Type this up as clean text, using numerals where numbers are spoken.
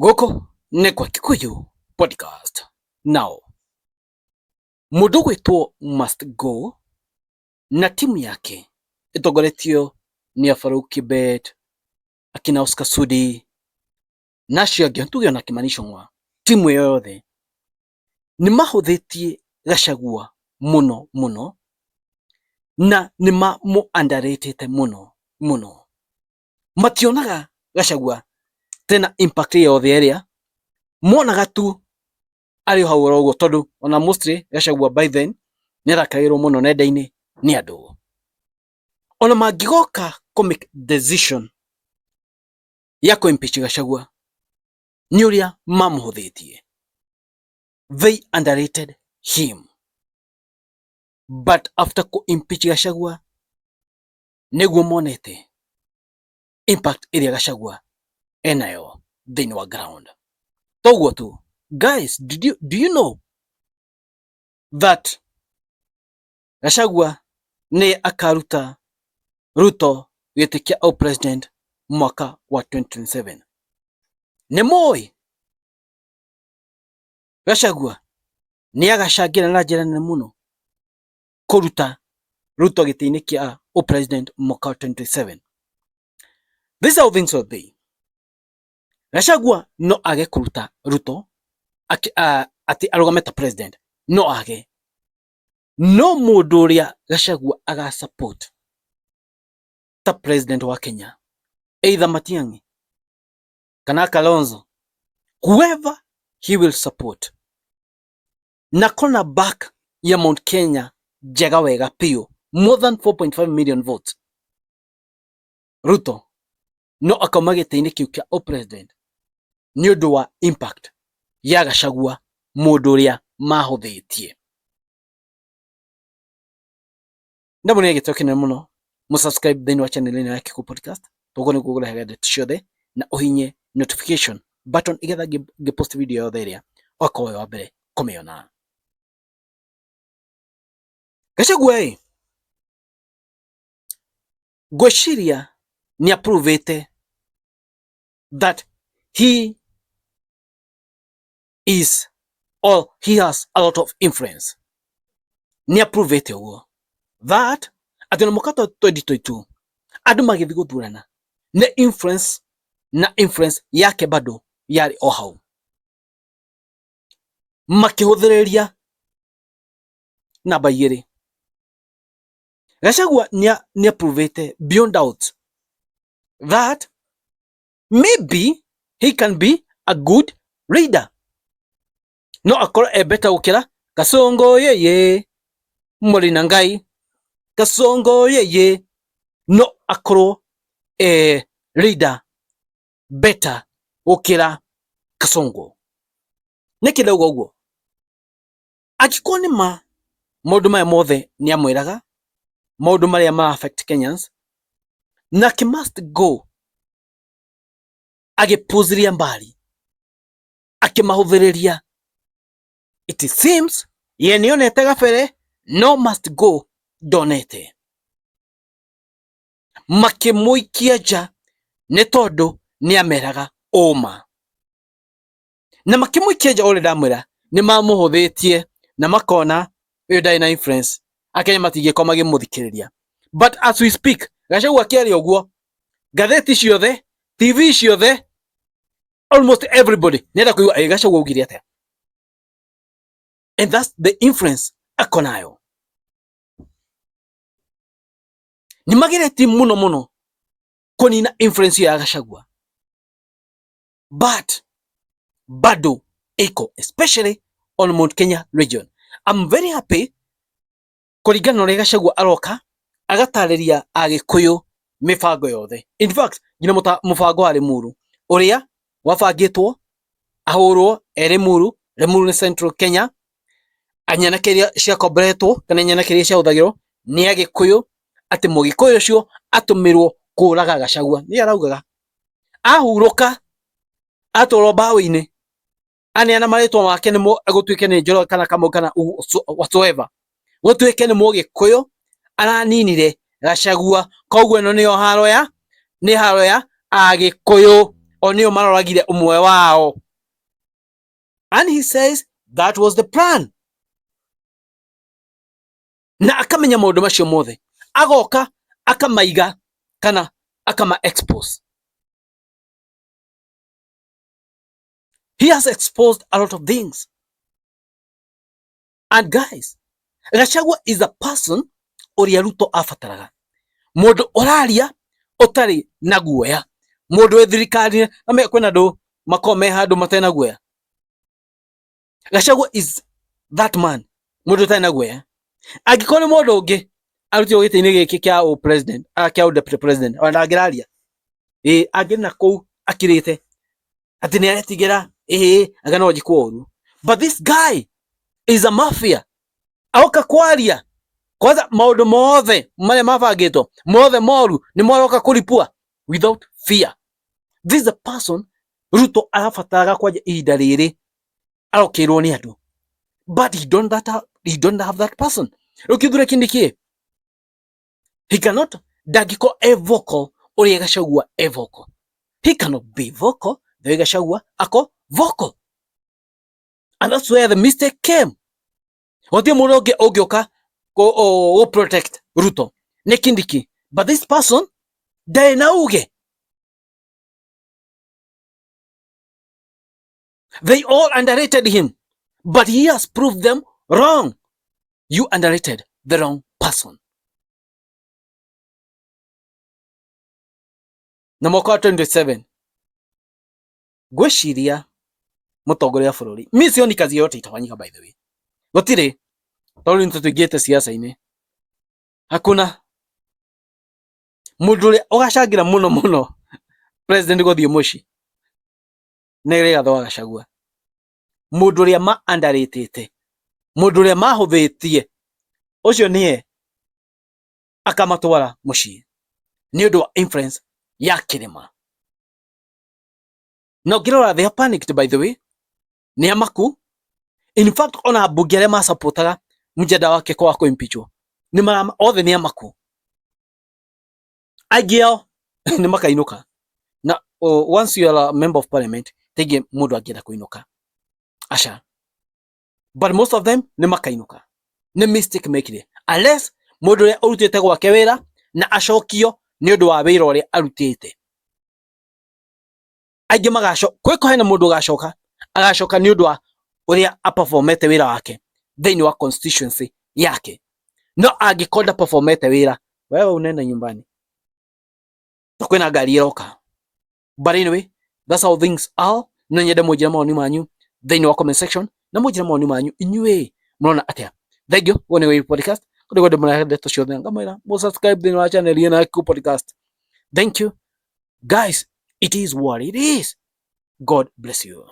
Gũkũ nĩ kwa Kikuyu podcast. Now, mũndũ gwĩtwo Must Go na timu yake ĩtongoretio nĩ Farouk Kibet, akina Oscar Sudi na acio angĩ tuge ona Kimani Ichung'wa, timu ĩyo yothe nĩ mahũthĩtie Gachagua mũno na nĩ underrate mũno. Mationaga Gachagua tena impact yothe ĩrĩa monaga tu arĩ hau ũguo, tondũ ona mostly Gachagua by then nĩ arakagĩrwo mũno nenda-inĩ nĩ andũ. Ona mangĩgoka make decision ya impeach Gachagua nĩ ũrĩa mamũhũthĩtie. They underrated him. But after impeach Gachagua nĩguo monete impact ĩrĩa Gachagua enayo thĩinĩ wa ground. Toguo tu, guys, do you know that Gachagua nĩ akaruta Ruto gĩtĩ kĩa president mwaka wa 2027? Nĩ mũĩ Gachagua nĩ agacangĩra na njĩra nene mũno kũruta Ruto gĩtĩ-inĩ kĩa president mwaka wa 2027. This is how things will be. Gachagua no age kũruta Ruto ati arũgame ta president, no age. No mũndũ ũrĩa Gachagua aga support ta president wa Kenya, either Matiang'i kana Kalonzo, whoever he will support, na kona back ya Mount Kenya njega wega piyo, more than 4.5 million votes, Ruto no akauma gĩtĩ-inĩ kĩu kĩa president nĩ ũndũ wa impact ya Gachagua, mũndũ ũrĩa mahũthĩtie. Ndamũ nĩ gĩtĩo kĩnene mũno, mũsubscribe thĩinĩ wa channel ĩno ya Kikuyu podcast, tũguo nĩguo ũrehaga ndeto ciothe, na ũhinye notification button igetha ngĩpost video yothe ĩrĩa wakorwo wa mbere kũmĩona. Gachagua ngwĩciria nĩ approvete that he has a lot of influence. Ni approvete ũguo that atĩ na mwaka 2022 andũ magĩthiĩ gũthurana nĩ influence yake bado yarĩ o hau, makĩhũthĩrĩria namba igĩrĩ. Gachagua nĩ approvete beyond doubt that maybe he can be a good leader. No akorwo better gũkĩra Kasongo yeye Mũrĩ Ngai. Kasongo yeye no akorwo leader better gũkĩra Kasongo. Nĩkĩ ndauga ũguo? Angĩkorwo nĩ maũndũ maya mothe nĩ amwĩraga, maũndũ marĩa ma affect Kenyans, nake Must Go agĩpuziria mbali, akĩmahũthĩrĩria, it seems ye nĩonete gabere, no Must Go ndonete. Makĩmũikia nja nĩ tondũ nĩ ameraga ũma, na makĩmũikia nja ũrĩa ndamwĩra nĩ mamũhũthĩtie na makona ũyũ ndarĩ na influence, Akenya matingĩkorwo magĩmũthikĩrĩria. But as we speak, Gachagua akĩaria ũguo, ngathĩti ciothe, TV ciothe, almost everybody nĩenda kũigua Gachagua augire atĩa. And that's the influence akonayo. Nĩ mageretie mũno kũnina influence ya Gachagua, but bado iko, especially on Mount Kenya region. I'm very happy kũringana na ũrĩa Gachagua aroka agatarĩria Agĩkũyũ mĩbango yothe. In fact, ngina mũbango wa Limuru ũrĩa wabangĩtwo ahũrwo Limuru nĩ Central Kenya, anyanake iria ciakomboretwo kana anyanake iria ciahũthagĩrwo nĩ Agĩkũyũ, atĩ Mũgĩkũyũ ũcio atũmĩrwo kũraga Gachagua. Nĩ araugaga ahurũka atwarwo mbaũ-inĩ, aneana marĩtwa make nĩmo agũtuĩke nĩ Njoroge kana Kamau kana whatsoever, gũtuĩke nĩ Mũgĩkũyũ araninire Gachagua. Koguo ĩno nĩ haro ya Agĩkũyũ. onio maroragire umwe wao. And he says that was the plan. Na akamenya maundu macio mothe, agoka akamaiga kana akama expose. He has exposed a lot of things. And guys, Gachagua is a person uria Ruto afataraga. Mundu oraria utari na guoya. Mundu we thirikari ame kwina ndu makome handu matena guoya. Gachagua is that man. Mundu utari na guoya. Angikore mundu ungi arutio gitini giki kia o president, kia deputy president, ndangiraria. Agina kou akirite. Ati ni aretigira aga no jikwo uru. But this guy is a mafia. Aoka kwaria. Kwanza maundu mothe maria mabangitwo mothe moru ni moroka kulipua without fear. This is a person Ruto arabataraga kwaja ihinda riri arokirwo ni andu. But he don't have that person. Ukithura kindiki. He cannot dagiko vocal uri Gachagua vocal. He cannot be vocal the way Gachagua ako vocal. And that's where the mistake came. Wati muroge ogyoka go protect Ruto. Nekindiki. But this person, they nauge. They all underrated him. But he has proved them wrong. You underrated the wrong person. Na mwaka 27. Gweshiria mutongoria bururi. Mimi sioni kazi yote itafanyika by the way. Gotire tawali ntutugiete siasa-ini. Hakuna mundu ugacangira muno president gothie muci. Nere gatho Gachagua. Mundu ria ma underrated. Mundu ria mahuthitie. Ucio nie akamatwara muci. Ni undu wa influence ya kirima. Now girora, they are panicked by the way. Ni amaku. In fact, ona bugere ma supportaga mjada wake kwa ko impeachwa. Ni mara othe ni amaku. Agio ni makainuka. Na once you are a member of parliament, tege mundu agienda kuinuka. Asha. But most of them ni makainuka. Ni mistake make unless mundu ria urutite gwake wira na acokio ni undu wa wira uri arutite. Aige magasho kwiko hena mundu gacoka agacoka ni undu wa uria aperformete wira wake thini wa constituency yake. No agikonda performete wira wewe unenda nyumbani kwina ngari iroka. But anyway, that's how things are. Na nyenda mujira maoni manyu thini wa comment section na mujira maoni manyu inyue murona atia. Thank you. Wone we podcast kodi gode murahede tuciothe ngamwira mu subscribe thini wa channel yana ku podcast. Thank you guys. It is what it is. God bless you.